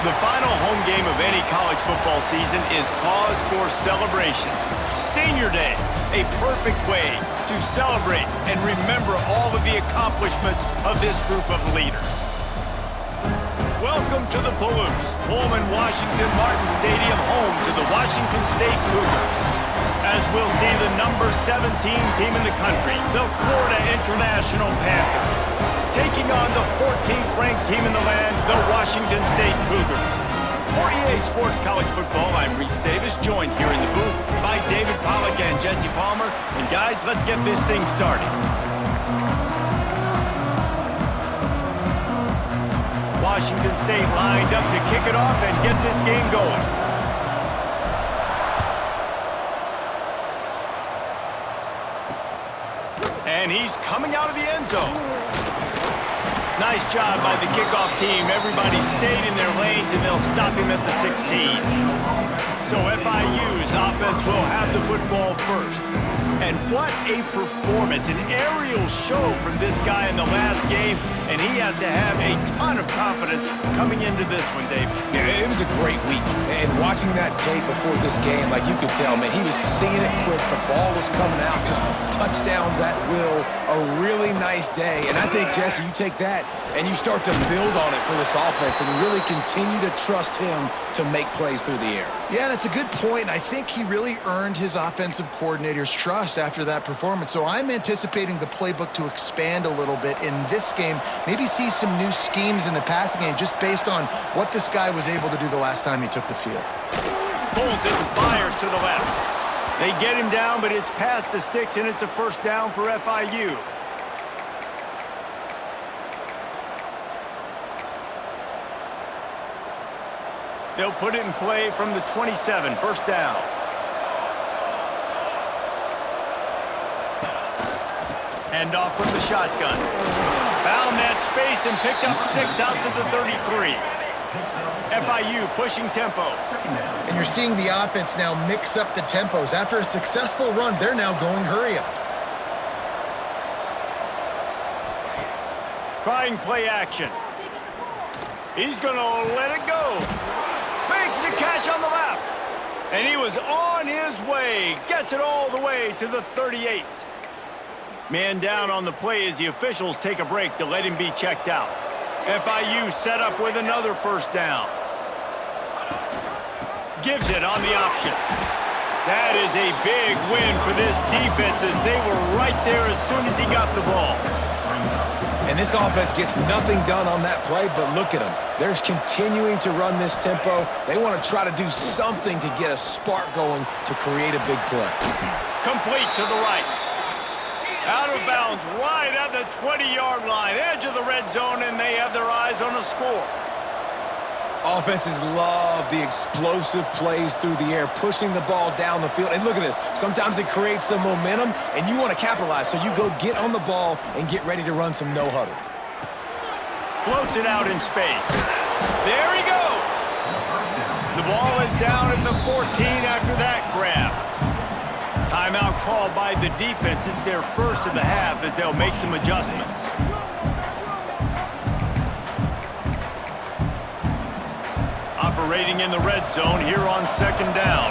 The final home game of any college football season is cause for celebration. Senior Day, a perfect way to celebrate and remember all of the accomplishments of this group of leaders. Welcome to the Palouse, Pullman Washington Martin Stadium, home to the Washington State Cougars. As we'll see the number 17 team in the country, the Florida International Panthers, taking on the 14th ranked team in the land, the Washington State Cougars. For EA Sports College Football, I'm Reese Davis, joined here in the booth by David Pollack and Jesse Palmer. And guys, let's get this thing started. Washington State lined up to kick it off and get this game going. And he's coming out of the end zone. Nice job by the kickoff team. Everybody stayed in their lanes, and they'll stop him at the 16. So FIU's offense will have the football first. And what a performance, an aerial show from this guy in the last game, and he has to have a ton of confidence coming into this one, David. Yeah, it was a great week, and watching that tape before this game, like you could tell, man, he was singing it quick, the ball was coming out, just touchdowns at will, a really nice day. And I think, Jesse, you take that and you start to build on it for this offense and really continue to trust him to make plays through the air. Yeah, that's a good point. I think he really earned his offensive coordinator's trust after that performance. So I'm anticipating the playbook to expand a little bit in this game, maybe see some new schemes in the passing game just based on what this guy was able to do the last time he took the field. Pulls it and fires to the left. They get him down, but it's past the sticks, and it's a first down for FIU. They'll put it in play from the 27, first down. Hand off from the shotgun. Found that space and picked up 6 out to the 33. FIU pushing tempo. And you're seeing the offense now mix up the tempos. After a successful run, they're now going hurry up. Trying play action. He's going to let it go. Makes the catch on the left. And he was on his way. Gets it all the way to the 38th. Man down on the play as the officials take a break to let him be checked out. FIU set up with another first down. Gives it on the option. That is a big win for this defense as they were right there as soon as he got the ball. And this offense gets nothing done on that play, but look at them. They're continuing to run this tempo. They want to try to do something to get a spark going to create a big play. Complete to the right. Out of bounds right at the 20-yard line, edge of the red zone, and they have their eyes on a score. Offenses love the explosive plays through the air, pushing the ball down the field. And look at this. Sometimes it creates some momentum, and you want to capitalize. So you go get on the ball and get ready to run some no-huddle. Floats it out in space. There he goes. The ball is down at the 14 after that grab. Timeout called by the defense. It's their first of the half as they'll make some adjustments. Operating in the red zone here on second down.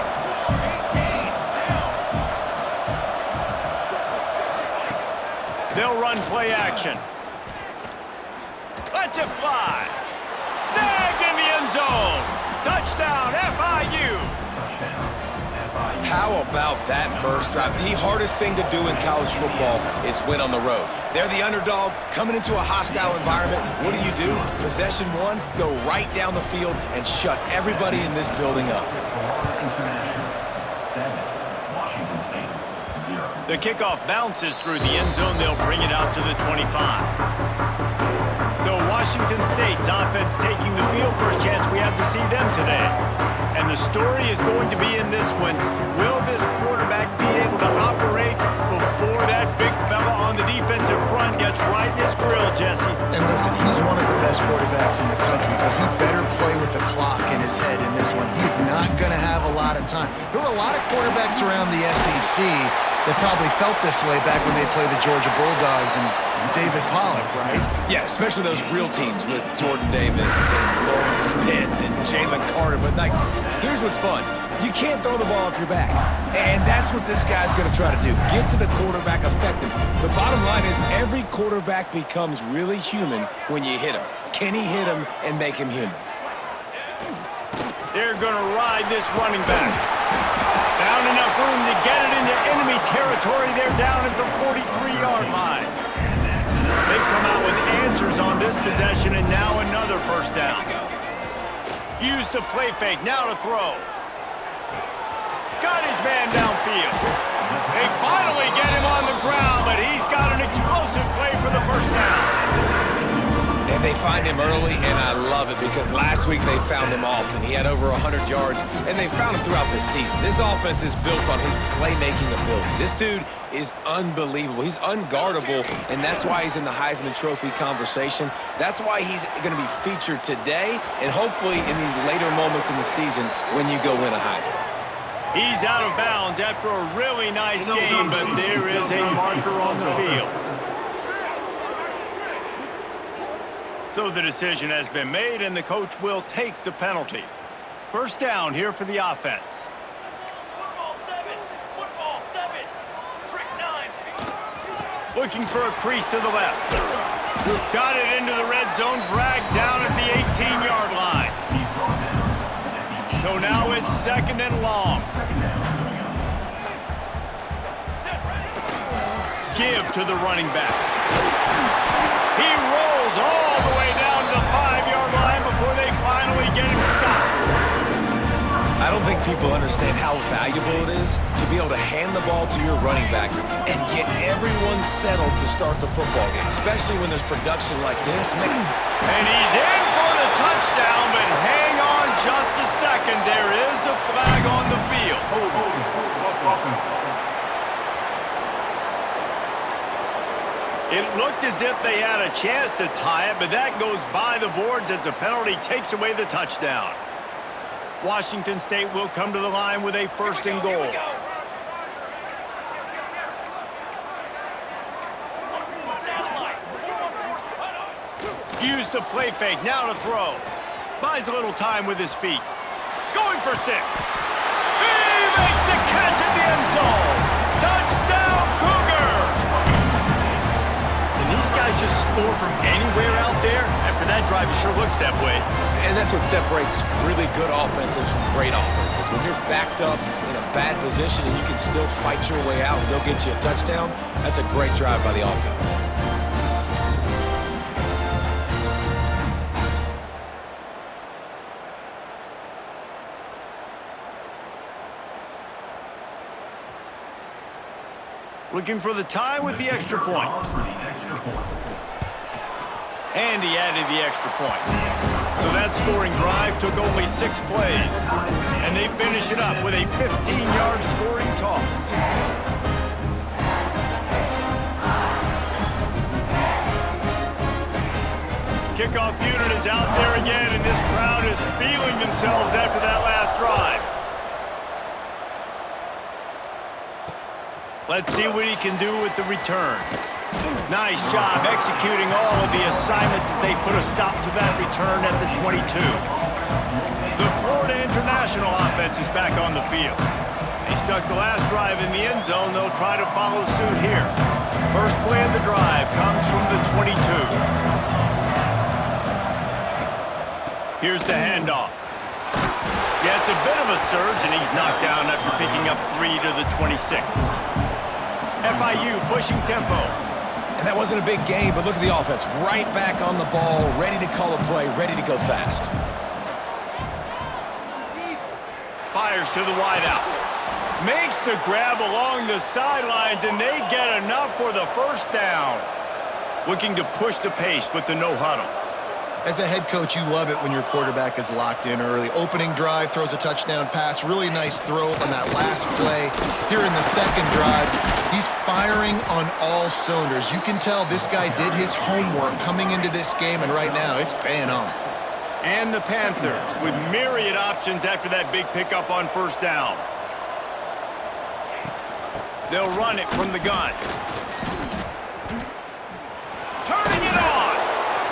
They'll run play action. Lets it fly. Snagged in the end zone. Touchdown, FIU. How about that first drive? The hardest thing to do in college football is win on the road. They're the underdog coming into a hostile environment. What do? Possession one, go right down the field and shut everybody in this building up. The kickoff bounces through the end zone. They'll bring it out to the 25. So Washington State's offense taking the field. First chance we have to see them today. And the story is going to be in this one. Will this quarterback be able to operate before that big fella on the defensive front gets right in his grill, Jesse? And listen, he's one of the best quarterbacks in the country, but he better play with the clock in his head in this one. He's not going to have a lot of time. There were a lot of quarterbacks around the SEC They probably felt this way back when they played the Georgia Bulldogs and David Pollock, right? Yeah, especially those real teams with Jordan Davis and Lawrence Smith and Jalen Carter. But, like, here's what's fun. You can't throw the ball off your back. And that's what this guy's going to try to do. Get to the quarterback, affect him. The bottom line is every quarterback becomes really human when you hit him. Can he hit him and make him human? They're going to ride this running back. Found enough room to get it into enemy territory. They're down at the 43-yard line. They've come out with answers on this possession, and now another first down. Use the play fake, now to throw. Got his man downfield. They finally get him on the ground, but he's got an explosive play for the first down. And they find him early, and I love it because last week they found him often. He had over 100 yards, and they found him throughout this season. This offense is built on his playmaking ability. This dude is unbelievable. He's unguardable, and that's why he's in the Heisman Trophy conversation. That's why he's going to be featured today and hopefully in these later moments in the season when you go win a Heisman. He's out of bounds after a really nice game, but there is a marker on the field. So the decision has been made, and the coach will take the penalty. First down here for the offense. Football seven. Trick 9. Looking for a crease to the left. Got it into the red zone, dragged down at the 18-yard line. So now it's second and long. Give to the running back. He rolls all the way down to the 5-yard line before they finally get him stopped. I don't think people understand how valuable it is to be able to hand the ball to your running back and get everyone settled to start the football game, especially when there's production like this. And he's in for the touchdown, but hang on just a second. There is a flag on the field. It looked as if they had a chance to tie it, but that goes by the boards as the penalty takes away the touchdown. Washington State will come to the line with a first and goal. Use the play fake, now to throw. Buys a little time with his feet. Going for 6. He makes the catch at the end zone. Touchdown, Cougars! And these guys just score from anywhere out there? After that drive, it sure looks that way. And that's what separates really good offenses from great offenses. When you're backed up in a bad position and you can still fight your way out and they'll get you a touchdown, that's a great drive by the offense. Looking for the tie with the extra point. And he added the extra point. So that scoring drive took only 6 plays. And they finish it up with a 15-yard scoring toss. Kickoff unit is out there again, and this crowd is feeling themselves after that last drive. Let's see what he can do with the return. Nice job executing all of the assignments as they put a stop to that return at the 22. The Florida International offense is back on the field. They stuck the last drive in the end zone. They'll try to follow suit here. First play of the drive comes from the 22. Here's the handoff. Yeah, it's a bit of a surge, and he's knocked down after picking up 3 to the 26. FIU pushing tempo. And that wasn't a big game, but look at the offense. Right back on the ball, ready to call a play, ready to go fast. Fires to the wideout. Makes the grab along the sidelines, and they get enough for the first down. Looking to push the pace with the no huddle. As a head coach, you love it when your quarterback is locked in early. Opening drive, throws a touchdown pass. Really nice throw on that last play. Here in the second drive, he's firing on all cylinders. You can tell this guy did his homework coming into this game, and right now it's paying off. And the Panthers with myriad options after that big pickup on first down. They'll run it from the gun. Turning it on.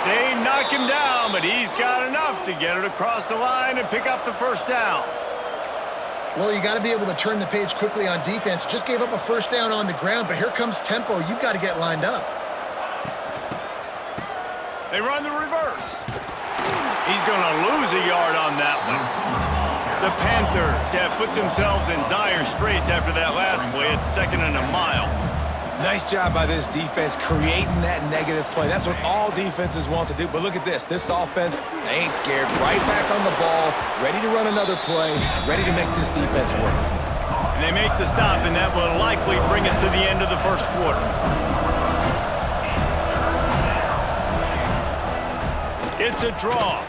They knock him down, but he's got enough to get it across the line and pick up the first down. Well, you got to be able to turn the page quickly on defense. Just gave up a first down on the ground, but here comes tempo. You've got to get lined up. They run the reverse. He's going to lose a yard on that one. The Panthers have put themselves in dire straits after that last play. It's 2nd and a mile. Nice job by this defense creating that negative play. That's what all defenses want to do. But look at this. This offense, they ain't scared. Right back on the ball, ready to run another play, ready to make this defense work. And they make the stop, and that will likely bring us to the end of the first quarter. It's a draw.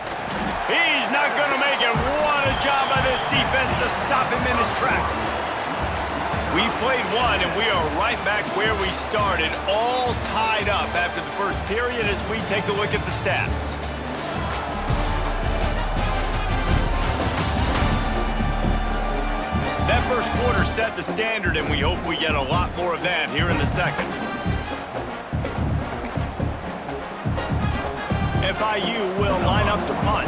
He's not going to make it. What a job by this defense to stop him in his tracks. We've played one, and we are right back where we started, all tied up after the first period as we take a look at the stats. That first quarter set the standard, and we hope we get a lot more of that here in the second. FIU will line up to punt.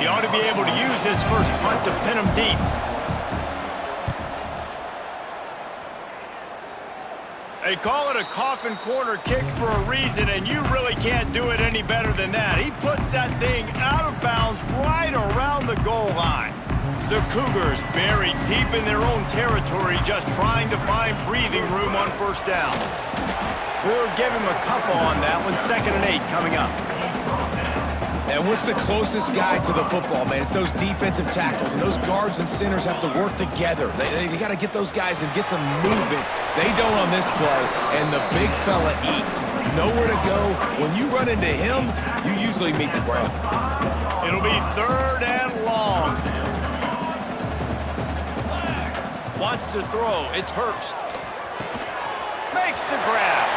He ought to be able to use his first punt to pin him deep. They call it a coffin corner kick for a reason, and you really can't do it any better than that. He puts that thing out of bounds right around the goal line. The Cougars buried deep in their own territory, just trying to find breathing room on first down. We'll give him a couple on that one. 2nd and 8 coming up. And what's the closest guy to the football, man? It's those defensive tackles, and those guards and centers have to work together. They got to get those guys and get some movement. They don't on this play, and the big fella eats. Nowhere to go. When you run into him, you usually meet the ground. It'll be 3rd and long. Wants to throw. It's Hurst. Makes the grab.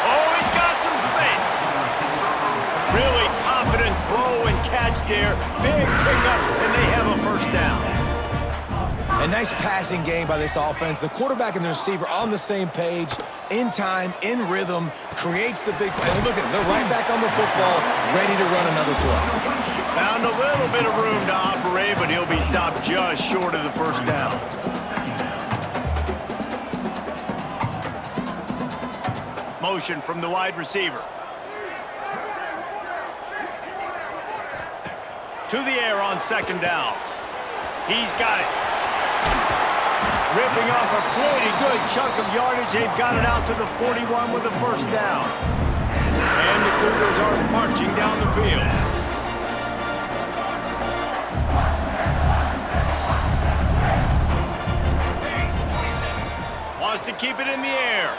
Oh, he's got some space. Really confident throw and catch there. Big pickup, and they have a first down. A nice passing game by this offense. The quarterback and the receiver on the same page, in time, in rhythm, creates the big play. Look at them. They're right back on the football, ready to run another play. Found a little bit of room to operate, but he'll be stopped just short of the first down. Motion from the wide receiver. To the air on 2nd down. He's got it. Ripping off a pretty good chunk of yardage. They've got it out to the 41 with the first down. And the Cougars are marching down the field. Wants to keep it in the air.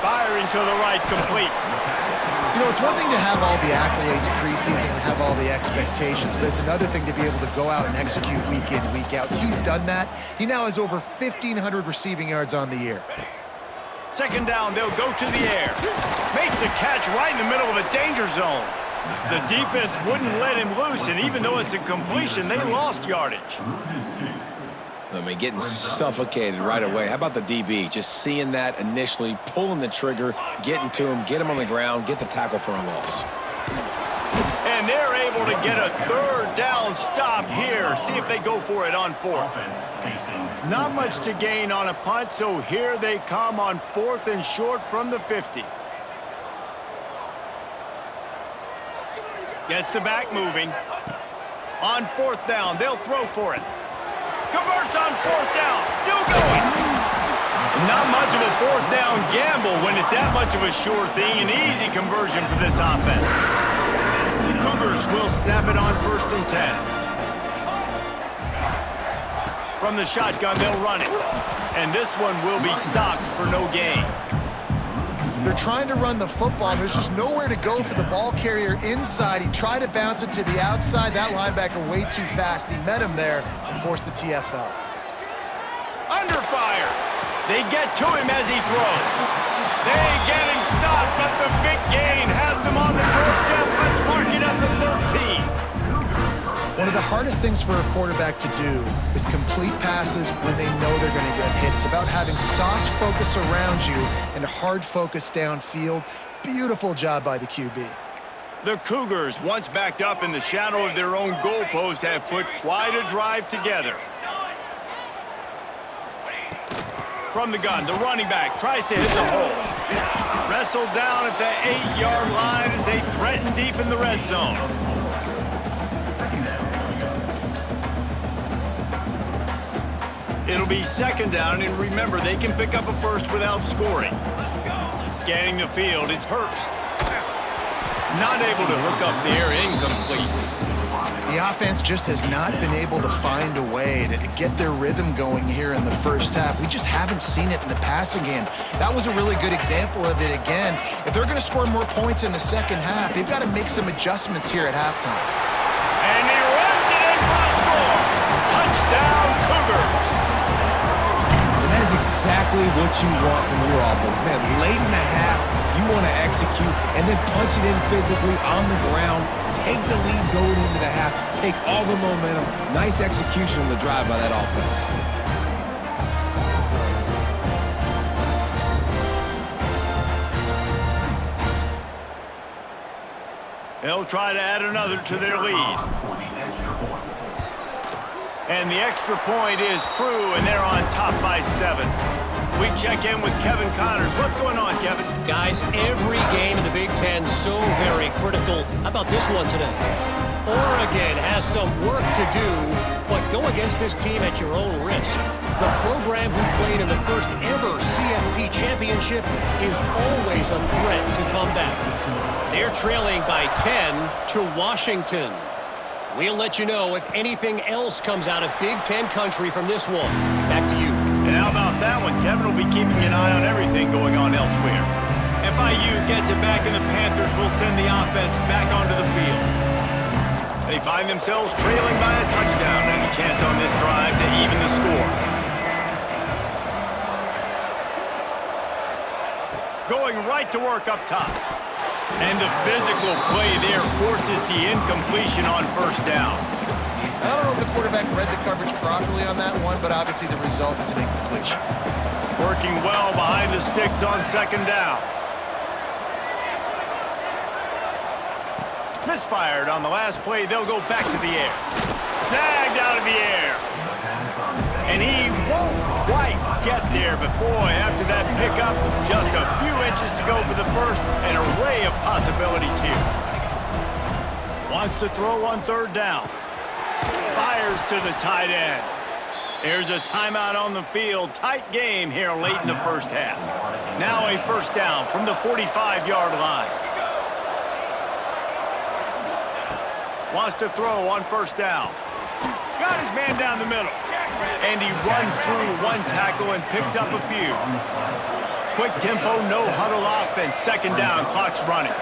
Firing to the right, complete. You know, it's one thing to have all the accolades preseason and have all the expectations, but it's another thing to be able to go out and execute week in, week out. He's done that. He now has over 1,500 receiving yards on the year. 2nd down, they'll go to the air. Makes a catch right in the middle of a danger zone. The defense wouldn't let him loose, and even though it's a completion, they lost yardage. I mean, getting suffocated right away. How about the DB? Just seeing that initially, pulling the trigger, getting to him, get him on the ground, get the tackle for a loss. And they're able to get a 3rd down stop here. See if they go for it on 4th. Not much to gain on a punt, so here they come on 4th and short from the 50. Gets the back moving. On 4th down, they'll throw for it. Converts on 4th down, still going. Not much of a 4th down gamble when it's that much of a sure thing. An easy conversion for this offense. The Cougars will snap it on 1st and 10. From the shotgun, they'll run it. And this one will be stopped for no gain. They're trying to run the football, and there's just nowhere to go for the ball carrier inside. He tried to bounce it to the outside. That linebacker way too fast. He met him there and forced the TFL. Under fire. They get to him as he throws. They get him stopped, but the big gain has them on the doorstep. Let's mark it at the 13. Well, One of the hardest things for a quarterback to do is complete passes when they know they're going to get hit. It's about having soft focus around you and hard focus downfield. Beautiful job by the QB. The Cougars, once backed up in the shadow of their own goalpost, have put quite a drive together. From the gun, the running back tries to hit the hole. Wrestled down at the 8-yard line as they threaten deep in the red zone. It'll be second down, and remember, they can pick up a first without scoring. Scanning the field, it's Hurst. Not able to hook up there, incomplete. The offense just has not been able to find a way to get their rhythm going here in the first half. We just haven't seen it in the passing game. That was a really good example of it again. If they're going to score more points in the second half, they've got to make some adjustments here at halftime. And he runs it in for a score. Touchdown, Cougars. And that is exactly what you want from your offense, man. Late in the half, you want to execute and then punch it in physically on the ground, take the lead going into the half, take all the momentum. Nice execution on the drive by that offense. They'll try to add another to their lead. And the extra point is true, and they're on top by 7. We check in with Kevin Connors. What's going on, Kevin? Guys, every game in the Big Ten so very critical. How about this one today? Oregon has some work to do, but go against this team at your own risk. The program who played in the first ever CFP championship is always a threat to come back. They're trailing by 10 to Washington. We'll let you know if anything else comes out of Big Ten country from this one. Back to you. And how about that one? Kevin will be keeping an eye on everything going on elsewhere. FIU gets it back, and the Panthers will send the offense back onto the field. They find themselves trailing by a touchdown. Any chance on this drive to even the score? Going right to work up top. And the physical play there forces the incompletion on first down. I don't know if the quarterback read the coverage properly on that one, but obviously the result is an incompletion. Working well behind the sticks on second down. Misfired on the last play. They'll go back to the air. Snagged out of the air. And he won't quite get there, but boy, after that pickup, just a few inches to go for the first. An array of possibilities here. Wants to throw on third down. Fires to the tight end. There's a timeout on the field. Tight game here late in the first half. Now a first down from the 45-yard line. Wants to throw on first down. Got his man down the middle. And he runs through one tackle and picks up a few. Quick tempo, no huddle offense. Second down, clock's running.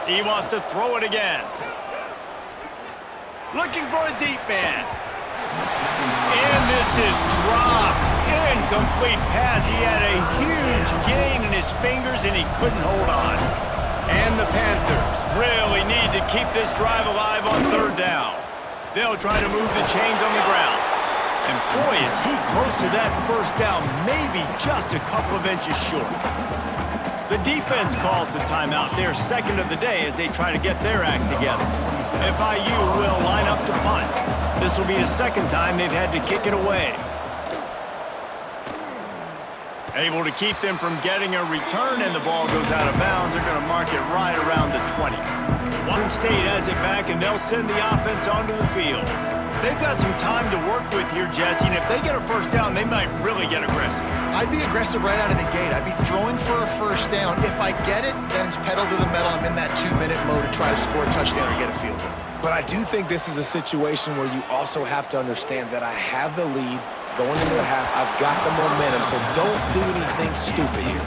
He wants to throw it again. Looking for a deep man. And this is dropped. Incomplete pass. He had a huge gain in his fingers and he couldn't hold on. And the Panthers really need to keep this drive alive on third down. They'll try to move the chains on the ground. And boy, is he close to that first down, maybe just a couple of inches short. The defense calls the timeout, their second of the day, as they try to get their act together. FIU will line up to punt. This will be the second time they've had to kick it away. Able to keep them from getting a return, and the ball goes out of bounds. They're going to mark it right around the 20. Washington State has it back, and they'll send the offense onto the field. They've got some time to work with here, Jesse, and if they get a first down, they might really get aggressive. I'd be aggressive right out of the gate. I'd be throwing for a first down. If I get it, then it's pedal to the metal. I'm in that 2-minute mode to try to score a touchdown or get a field goal. But I do think this is a situation where you also have to understand that I have the lead going into the half. I've got the momentum, so don't do anything stupid here.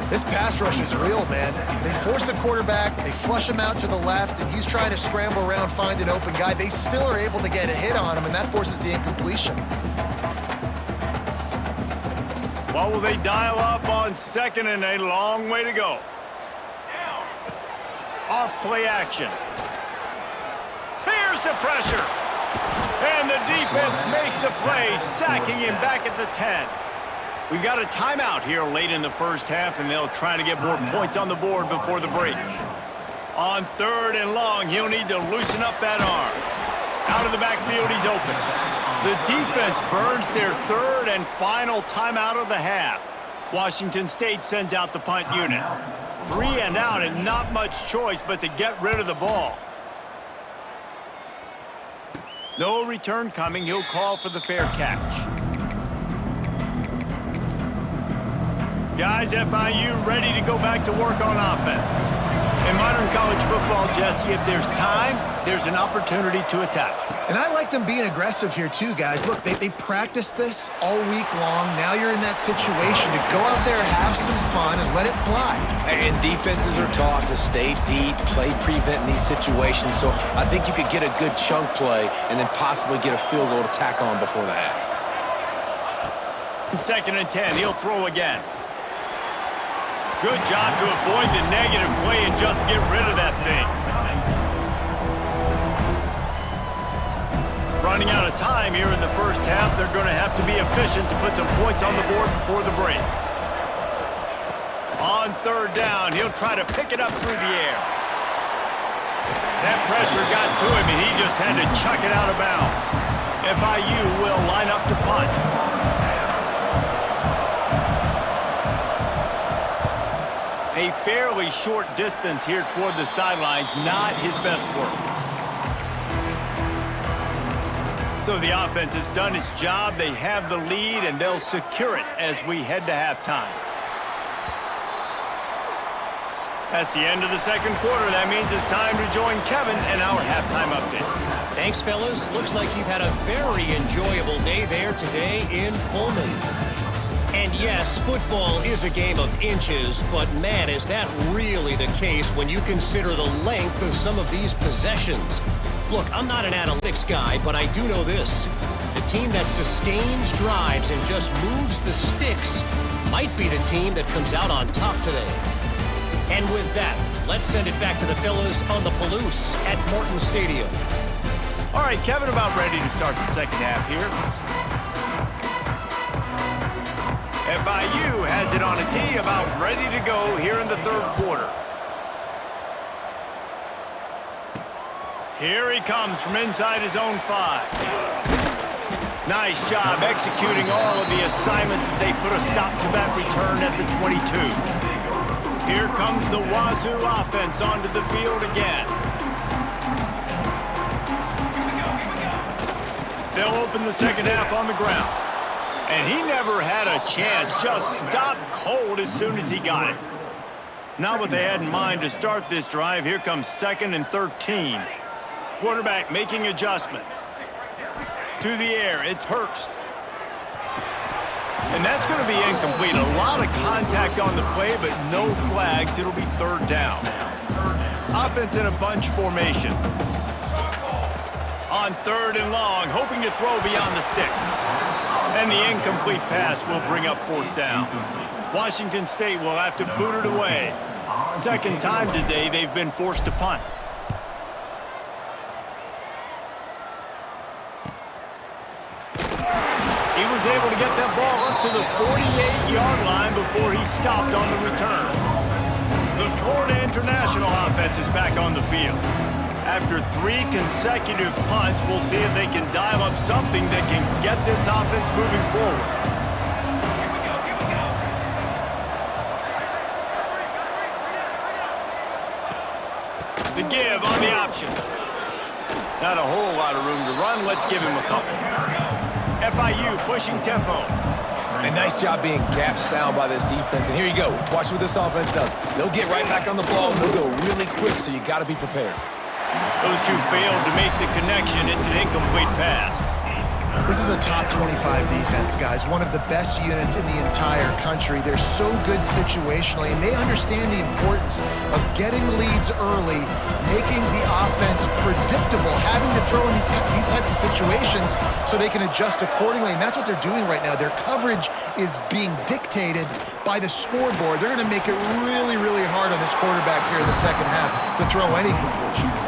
This pass rush is real, man. They force the quarterback, they flush him out to the left, and he's trying to scramble around, find an open guy. They still are able to get a hit on him, and that forces the incompletion. What will they dial up on second, and a long way to go? Off play action. Here's the pressure. And the defense makes a play, sacking him back at the 10. We've got a timeout here late in the first half, and they'll try to get more points on the board before the break. On 3rd and long, he'll need to loosen up that arm. Out of the backfield, he's open. The defense burns their 3rd and final timeout of the half. Washington State sends out the punt unit. 3 and out, and not much choice but to get rid of the ball. No return coming. He'll call for the fair catch. Guys, FIU ready to go back to work on offense. In modern college football, Jesse, if there's time, there's an opportunity to attack. And I like them being aggressive here too, guys. Look, they practiced this all week long. Now you're in that situation to go out there, have some fun, and let it fly. And defenses are taught to stay deep, play prevent in these situations. So I think you could get a good chunk play and then possibly get a field goal to tack on before the half. 2nd and 10, he'll throw again. Good job to avoid the negative play and just get rid of that thing. Running out of time here in the first half, they're going to have to be efficient to put some points on the board before the break. On 3rd down, he'll try to pick it up through the air. That pressure got to him, and he just had to chuck it out of bounds. FIU will line up to punt. A fairly short distance here toward the sidelines, not his best work. So the offense has done its job. They have the lead, and they'll secure it as we head to halftime. That's the end of the second quarter. That means it's time to join Kevin in our halftime update. Thanks, fellas. Looks like you've had a very enjoyable day there today in Pullman. And yes, football is a game of inches, but man, is that really the case when you consider the length of some of these possessions. Look, I'm not an analytics guy, but I do know this. The team that sustains drives and just moves the sticks might be the team that comes out on top today. And with that, let's send it back to the fellas on the Palouse at Morton Stadium. All right, Kevin, about ready to start the second half here. FIU has it on a tee, about ready to go here in the 3rd quarter. Here he comes from inside his own 5. Nice job executing all of the assignments as they put a stop to that return at the 22. Here comes the Wazoo offense onto the field again. They'll open the second half on the ground. And he never had a chance, just stopped cold as soon as he got it. Not what they had in mind to start this drive. Here comes 2nd and 13. Quarterback making adjustments. To the air, it's Hurst. And that's going to be incomplete. A lot of contact on the play, but no flags. It'll be 3rd down. Offense in a bunch formation. On 3rd and long, hoping to throw beyond the sticks. And the incomplete pass will bring up 4th down. Washington State will have to boot it away. 2nd time today they've been forced to punt. He was able to get that ball up to the 48-yard line before he stopped on the return. The Florida International offense is back on the field. After 3 consecutive punts, we'll see if they can dial up something that can get this offense moving forward. The give on the option. Not a whole lot of room to run. Let's give him a couple. FIU pushing tempo. And nice job being gap sound by this defense. And here you go. Watch what this offense does. They'll get right back on the ball, and they'll go really quick, so you got to be prepared. Those two failed to make the connection. It's an incomplete pass. This is a top 25 defense, guys. One of the best units in the entire country. They're so good situationally, and they understand the importance of getting leads early, making the offense predictable, having to throw in these types of situations so they can adjust accordingly, and that's what they're doing right now. Their coverage is being dictated by the scoreboard. They're going to make it really, really hard on this quarterback here in the second half to throw any completions.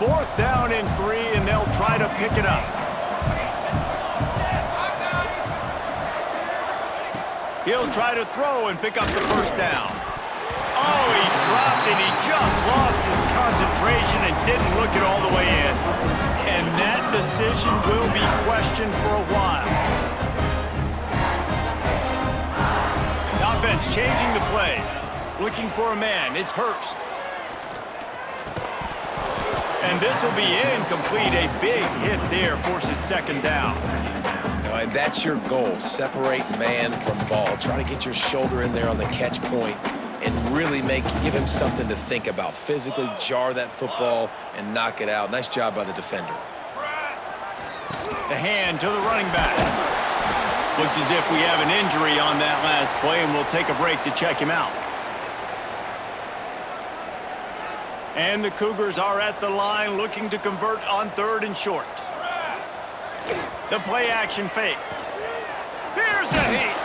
Fourth down and 3, and they'll try to pick it up. He'll try to throw and pick up the first down. Oh, he dropped it. He just lost his concentration and didn't look it all the way in. And that decision will be questioned for a while. The offense changing the play. Looking for a man. It's Hurst. And this will be incomplete. A big hit there forces second down. And that's your goal. Separate man from ball. Try to get your shoulder in there on the catch point and really give him something to think about. Physically jar that football and knock it out. Nice job by the defender. The hand to the running back. Looks as if we have an injury on that last play, and we'll take a break to check him out. And the Cougars are at the line looking to convert on 3rd and short. The play action fake. Here's a hit.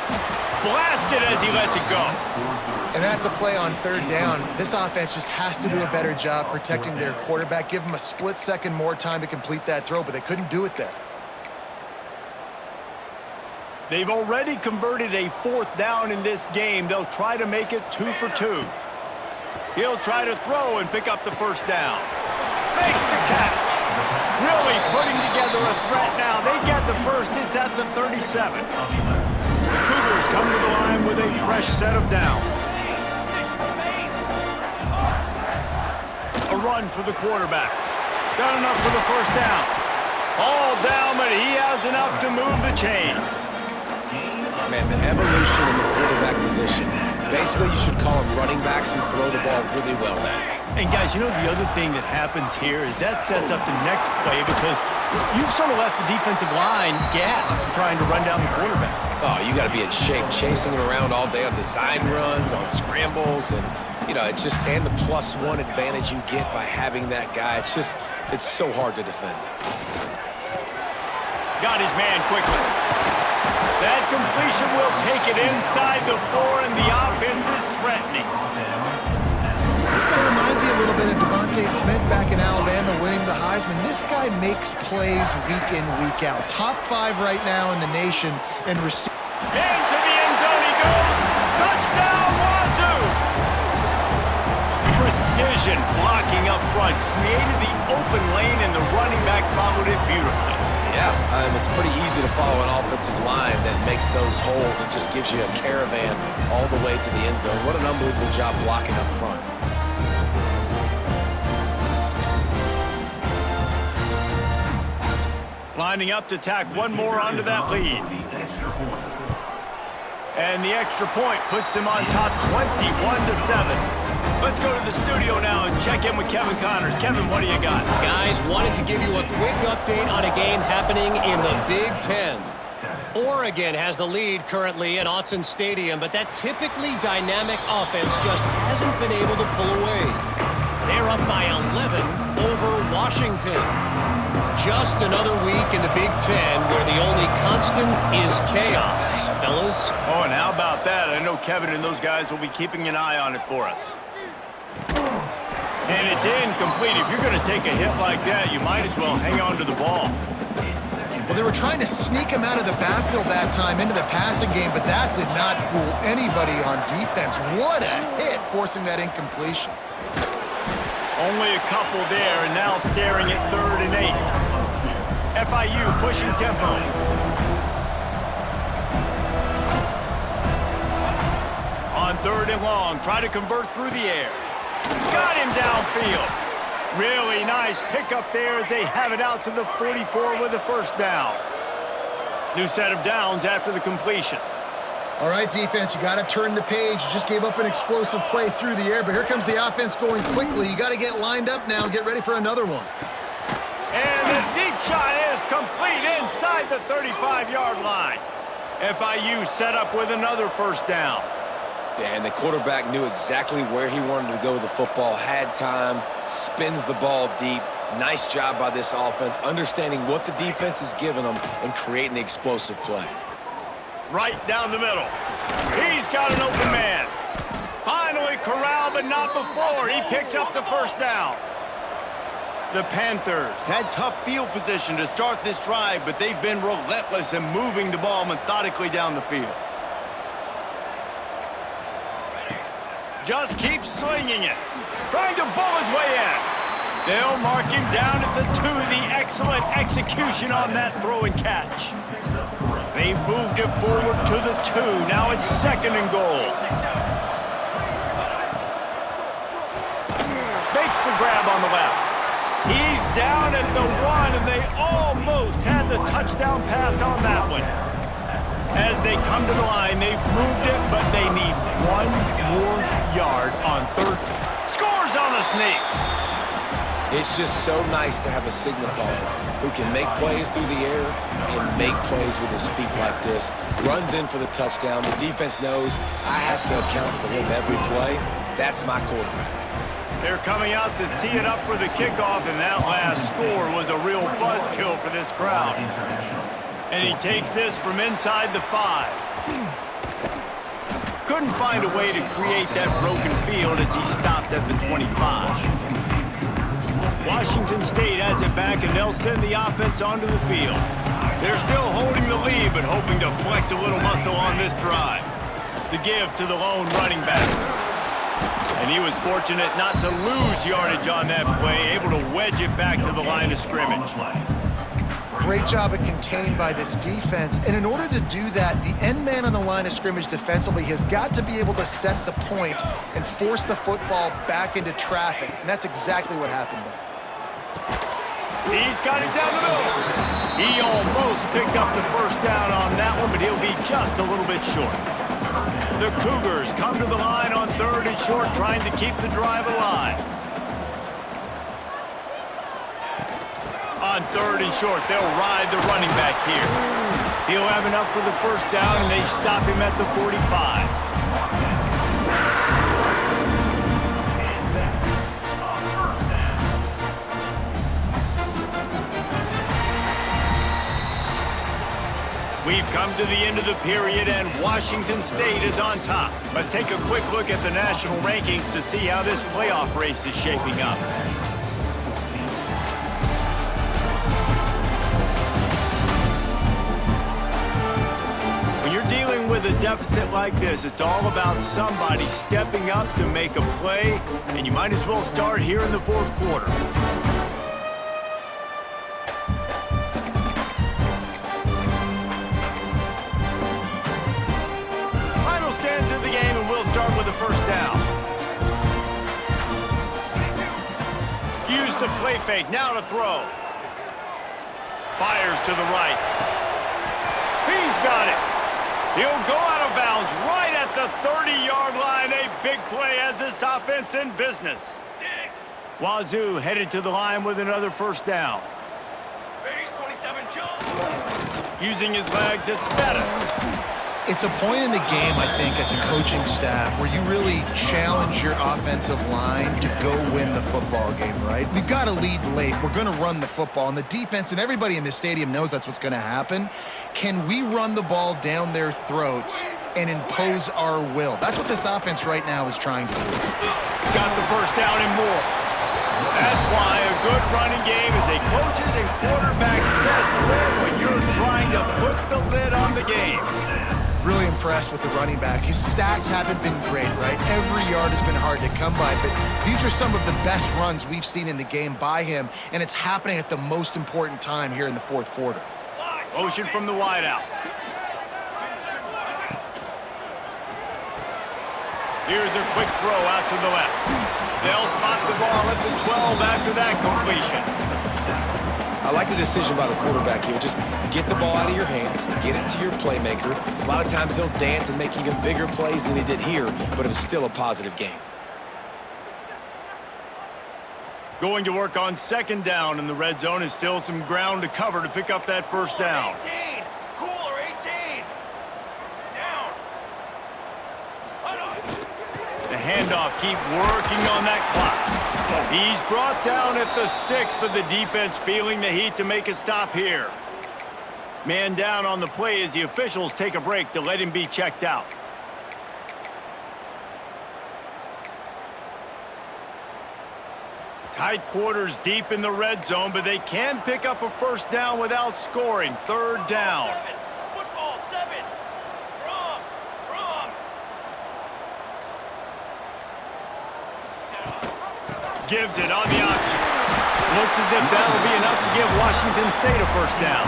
Blasted as he lets it go. And that's a play on 3rd down. This offense just has to do a better job protecting their quarterback. Give them a split second more time to complete that throw, but they couldn't do it there. They've already converted a 4th down in this game. They'll try to make it 2 for 2. He'll try to throw and pick up the first down. Makes the catch. Really putting together a threat now. They get the first. It's at the 37. The Cougars come to the line with a fresh set of downs. A run for the quarterback. Got enough for the first down. All down, but he has enough to move the chains. Man, the evolution of the quarterback position. Basically, you should call them running backs who throw the ball really well now. And guys, you know the other thing that happens here is that sets up the next play because you've sort of left the defensive line gassed trying to run down the quarterback. Oh, you got to be in shape, chasing him around all day on design runs, on scrambles, and it's just and the +1 advantage you get by having that guy. It's so hard to defend. Got his man quickly. That completion will take it inside the 4, and the offense is threatening. This guy reminds you a little bit of Devontae Smith back in Alabama winning the Heisman. This guy makes plays week in, week out. Top 5 right now in the nation and receive. Into the end zone he goes. Touchdown, Wazoo! Precision blocking up front created the open lane, and the running back followed it beautifully. Yeah, it's pretty easy to follow an offensive line that makes those holes and just gives you a caravan all the way to the end zone. What an unbelievable job blocking up front. Lining up to tack one more onto that lead. And the extra point puts them on top 21-7. Let's go to the studio now and check in with Kevin Connors. Kevin, what do you got? Guys, wanted to give you a quick update on a game happening in the Big Ten. Oregon has the lead currently at Autzen Stadium, but that typically dynamic offense just hasn't been able to pull away. They're up by 11 over Washington. Just another week in the Big Ten where the only constant is chaos, fellas. Oh, and how about that? I know Kevin and those guys will be keeping an eye on it for us. And it's incomplete. If you're going to take a hit like that, you might as well hang on to the ball. Well, they were trying to sneak him out of the backfield that time into the passing game, but that did not fool anybody on defense. What a hit, forcing that incompletion. Only a couple there, and now staring at 3rd and 8. FIU pushing tempo. On 3rd and long, try to convert through the air. Got him downfield. Really nice pickup there as they have it out to the 44 with the first down. New set of downs after the completion. All right, defense, you got to turn the page. You just gave up an explosive play through the air, but here comes the offense going quickly. You got to get lined up now and get ready for another one. And the deep shot is complete inside the 35-yard line. FIU set up with another first down. Yeah, and the quarterback knew exactly where he wanted to go with the football, had time, spins the ball deep. Nice job by this offense, understanding what the defense is giving them and creating the explosive play. Right down the middle. He's got an open man. Finally corralled, but not before. He picks up the first down. The Panthers had tough field position to start this drive, but they've been relentless in moving the ball methodically down the field. Just keeps slinging it. Trying to bull his way in. They'll mark him down at the 2. The excellent execution on that throw and catch. They've moved it forward to the 2. Now it's 2nd and goal. Makes the grab on the left. He's down at the 1, and they almost had the touchdown pass on that one. As they come to the line, they've moved it, but they need 1 more yard on 3rd. Scores on the sneak. It's just so nice to have a signal caller who can make plays through the air and make plays with his feet like this. Runs in for the touchdown. The defense knows I have to account for him every play. That's my quarterback. They're coming out to tee it up for the kickoff, and that last score was a real buzzkill for this crowd. And he takes this from inside the 5. Couldn't find a way to create that broken field as he stopped at the 25. Washington State has it back, and they'll send the offense onto the field. They're still holding the lead, but hoping to flex a little muscle on this drive. The give to the lone running back. And he was fortunate not to lose yardage on that play, able to wedge it back to the line of scrimmage. Great job of contained by this defense. And in order to do that, the end man on the line of scrimmage defensively has got to be able to set the point and force the football back into traffic. And that's exactly what happened there. He's got it down the middle. He almost picked up the first down on that one, but he'll be just a little bit short. The Cougars come to the line on 3rd and short, trying to keep the drive alive. On 3rd and short, they'll ride the running back here. He'll have enough for the first down, and they stop him at the 45. We've come to the end of the period, and Washington State is on top. Let's take a quick look at the national rankings to see how this playoff race is shaping up. When you're dealing with a deficit like this, it's all about somebody stepping up to make a play, and you might as well start here in the 4th quarter. First down. Use the play fake, now to throw. Fires to the right. He's got it. He'll go out of bounds right at the 30-yard line. A big play as this offense in business. Wazoo headed to the line with another first down. Base 27 jump. Using his legs, it's Bettis. It's a point in the game, I think, as a coaching staff where you really challenge your offensive line to go win the football game, right? We've got to lead late. We're going to run the football, and the defense and everybody in this stadium knows that's what's going to happen. Can we run the ball down their throats and impose our will? That's what this offense right now is trying to do. Got the first down and more. That's why a good running game is a coach's and quarterback's best friend when you're trying to put the lid on the game. Really impressed with the running back. His stats haven't been great, right? Every yard has been hard to come by, but these are some of the best runs we've seen in the game by him, and it's happening at the most important time here in the 4th quarter. Motion from the wideout. Here's a quick throw out to the left. They'll spot the ball at the 12 after that completion. I like the decision by the quarterback here. Just get the ball out of your hands, get it to your playmaker. A lot of times he'll dance and make even bigger plays than he did here, but it was still a positive game. Going to work on second down in the red zone is still some ground to cover to pick up that first down. 18. Cooler 18. Down. The handoff, keep working on that clock. He's brought down at the 6, but the defense feeling the heat to make a stop here. Man down on the play as the officials take a break to let him be checked out. Tight quarters deep in the red zone, but they can pick up a first down without scoring. Third down. 7. Football 7. From. Gives it on the option. Looks as if that'll be enough to give Washington State a first down.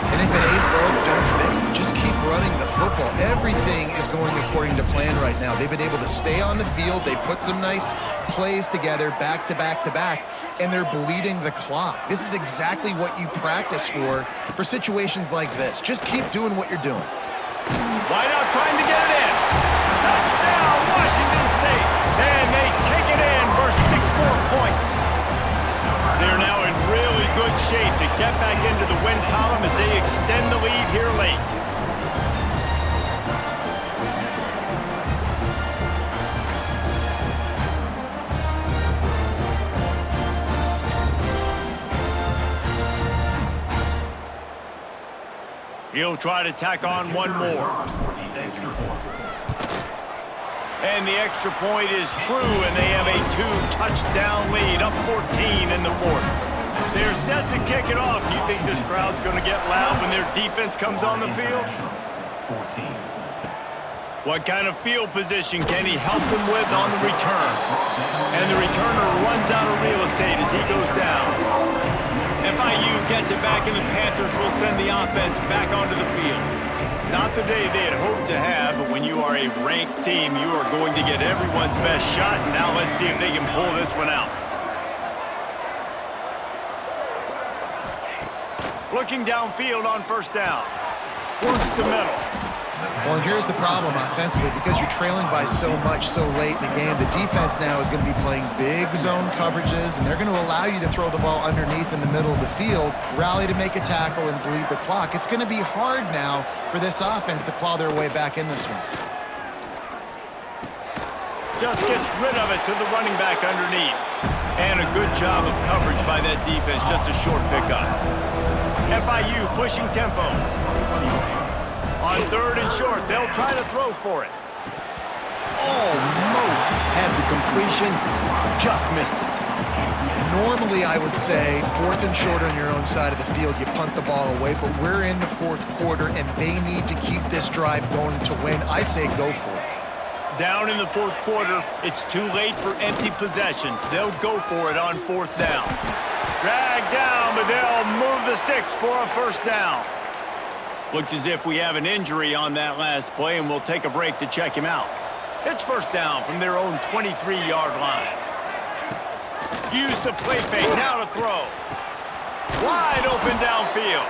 And if it ain't broke, don't fix it. Just keep running the football. Everything is going according to plan right now. They've been able to stay on the field. They put some nice plays together back to back to back, and they're bleeding the clock. This is exactly what you practice for situations like this. Just keep doing what you're doing. Wide out trying to get it in. Touchdown, Washington State. And they take it in for 6 more points. They're now in really good shape to get back into the win column as they extend the lead here late. He'll try to tack on one more. And the extra point is true, and they have a 2-touchdown lead, up 14 in the fourth. They're set to kick it off. You think this crowd's going to get loud when their defense comes on the field? What kind of field position can he help them with on the return? And the returner runs out of real estate as he goes down. FIU gets it back, and the Panthers will send the offense back onto the field. Not the day they had hoped to have, but when you are a ranked team, you are going to get everyone's best shot, and now let's see if they can pull this one out. Looking downfield on first down. Works the middle. Well, and here's the problem offensively. Because you're trailing by so much so late in the game, the defense now is going to be playing big zone coverages, and they're going to allow you to throw the ball underneath in the middle of the field, rally to make a tackle, and bleed the clock. It's going to be hard now for this offense to claw their way back in this one. Just gets rid of it to the running back underneath. And a good job of coverage by that defense, just a short pickup. FIU pushing tempo. On third and short, they'll try to throw for it. Almost had the completion, just missed it. Normally, I would say fourth and short on your own side of the field, you punt the ball away, but we're in the fourth quarter, and they need to keep this drive going to win. I say go for it. Down in the fourth quarter, it's too late for empty possessions. They'll go for it on fourth down. Dragged down, but they'll move the sticks for a first down. Looks as if we have an injury on that last play, and we'll take a break to check him out. It's first down from their own 23-yard line. Use the play fake, now to throw. Wide open downfield.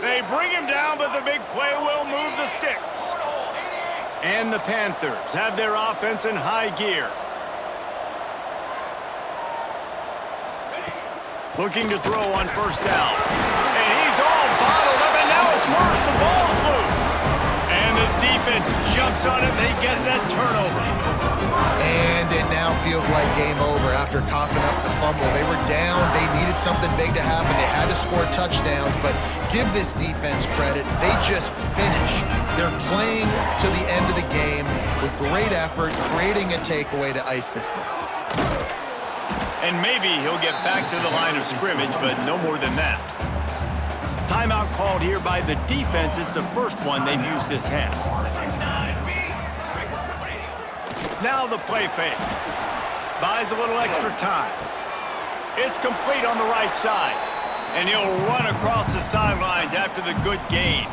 They bring him down, but the big play will move the sticks. And the Panthers have their offense in high gear. Looking to throw on first down. And he's all bottled up, and now it's worse. The ball's loose. And the defense jumps on it. They get that turnover. And it now feels like game over after coughing up the fumble. They were down. They needed something big to happen. They had to score touchdowns, but give this defense credit. They just finish. They're playing to the end of the game with great effort, creating a takeaway to ice this thing. And maybe he'll get back to the line of scrimmage, but no more than that. Timeout called here by the defense. It's the first one they've used this half. Now the play fake. Buys a little extra time. It's complete on the right side. And he'll run across the sidelines after the good gain.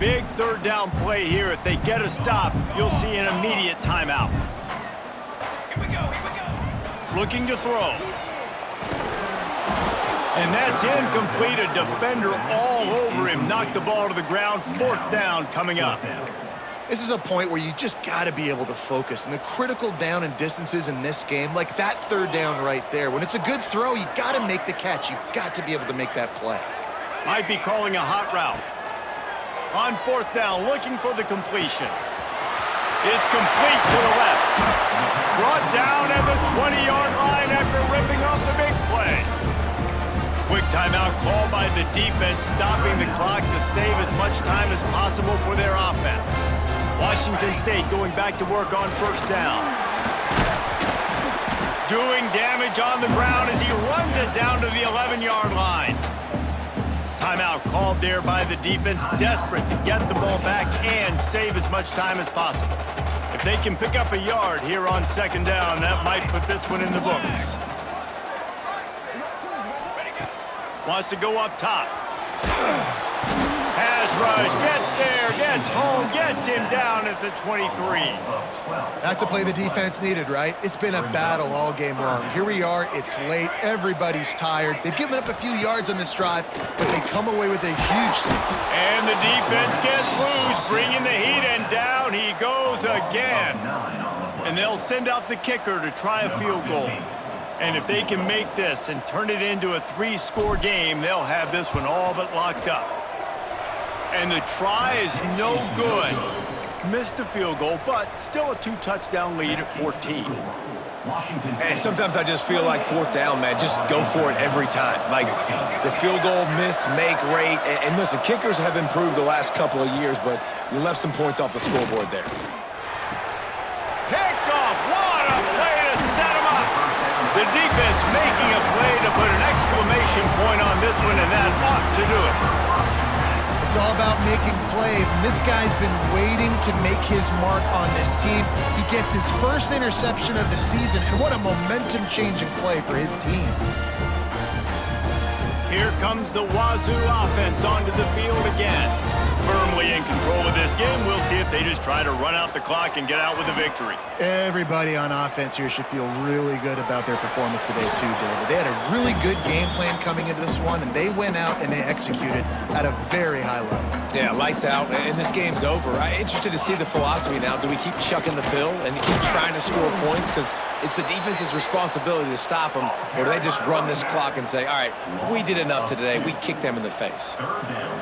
Big third down play here. If they get a stop, you'll see an immediate timeout. Here we go. Looking to throw. And that's incomplete. A defender all over him. Knocked the ball to the ground. Fourth down coming up. This is a point where you just got to be able to focus. And the critical down and distances in this game, like that third down right there, when it's a good throw, you got to make the catch. You've got to be able to make that play. Might be calling a hot route. On fourth down, looking for the completion. It's complete to the left. Brought down at the 20-yard line after ripping off the big play. Quick timeout called by the defense, stopping the clock to save as much time as possible for their offense. Washington State going back to work on first down. Doing damage on the ground as he runs it down to the 11-yard line. Timeout called there by the defense, desperate to get the ball back and save as much time as possible. If they can pick up a yard here on second down, that might put this one in the books. Wants to go up top. Pass rush, gets there, gets home, gets him down at the 23. That's a play the defense needed, right? It's been a battle all game long. Here we are, it's late, everybody's tired. They've given up a few yards on this drive, but they come away with a huge score. And the defense gets loose, bringing the heat, and down he goes again. And they'll send out the kicker to try a field goal. And if they can make this and turn it into a 3-score game, they'll have this one all but locked up. And the try is no good. Missed the field goal, but still a 2-touchdown lead at 14. And sometimes I just feel like fourth down, man, just go for it every time. Like the field goal miss, make rate. And listen, kickers have improved the last couple of years, but you left some points off the scoreboard there. Picked off. What a play to set him up. The defense making a play to put an exclamation point on this one, and that ought to do it. It's all about making plays, and this guy's been waiting to make his mark on this team. He gets his first interception of the season, and what a momentum-changing play for his team. Here comes the Wazoo offense onto the field again. Firmly in control of this game. We'll see if they just try to run out the clock and get out with a victory. Everybody on offense here should feel really good about their performance today too, David. They had a really good game plan coming into this one, and they went out and they executed at a very high level. Yeah, lights out, and this game's over. I'm interested to see the philosophy now. Do we keep chucking the pill and keep trying to score points? Because it's the defense's responsibility to stop them, or do they just run this clock and say, all right, we did enough today. We kicked them in the face.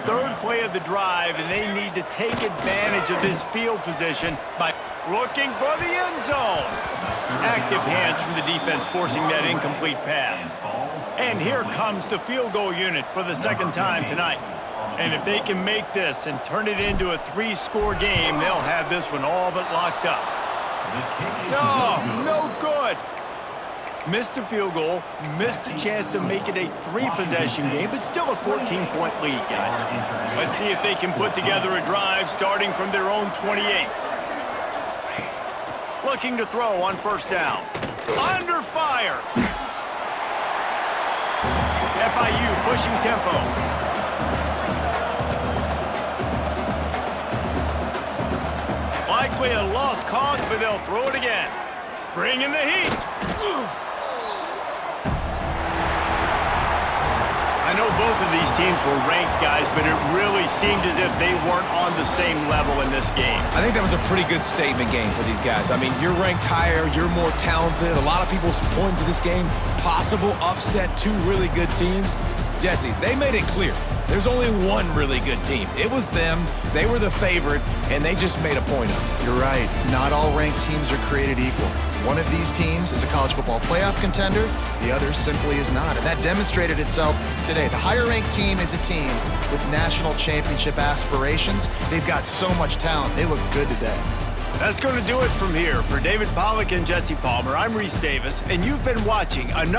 Third play of the drive, and they need to take advantage of this field position by looking for the end zone. Active hands from the defense forcing that incomplete pass. And here comes the field goal unit for the second time tonight. And if they can make this and turn it into a 3-score game, they'll have this one all but locked up. No good. Missed the field goal, missed the chance to make it a 3-possession game, but still a 14-point lead, guys. Let's see if they can put together a drive starting from their own 28. Looking to throw on first down. Under fire. FIU pushing tempo. Likely a lost cause, but they'll throw it again. Bring in the heat. I know both of these teams were ranked, guys, but it really seemed as if they weren't on the same level in this game. I think that was a pretty good statement game for these guys. I mean, you're ranked higher, you're more talented. A lot of people point to this game, possible upset, 2 really good teams. Jesse, they made it clear. There's only one really good team. It was them. They were the favorite, and they just made a point of it. You're right. Not all ranked teams are created equal. One of these teams is a college football playoff contender. The other simply is not. And that demonstrated itself today. The higher-ranked team is a team with national championship aspirations. They've got so much talent. They look good today. That's going to do it from here. For David Pollack and Jesse Palmer, I'm Reese Davis, and you've been watching another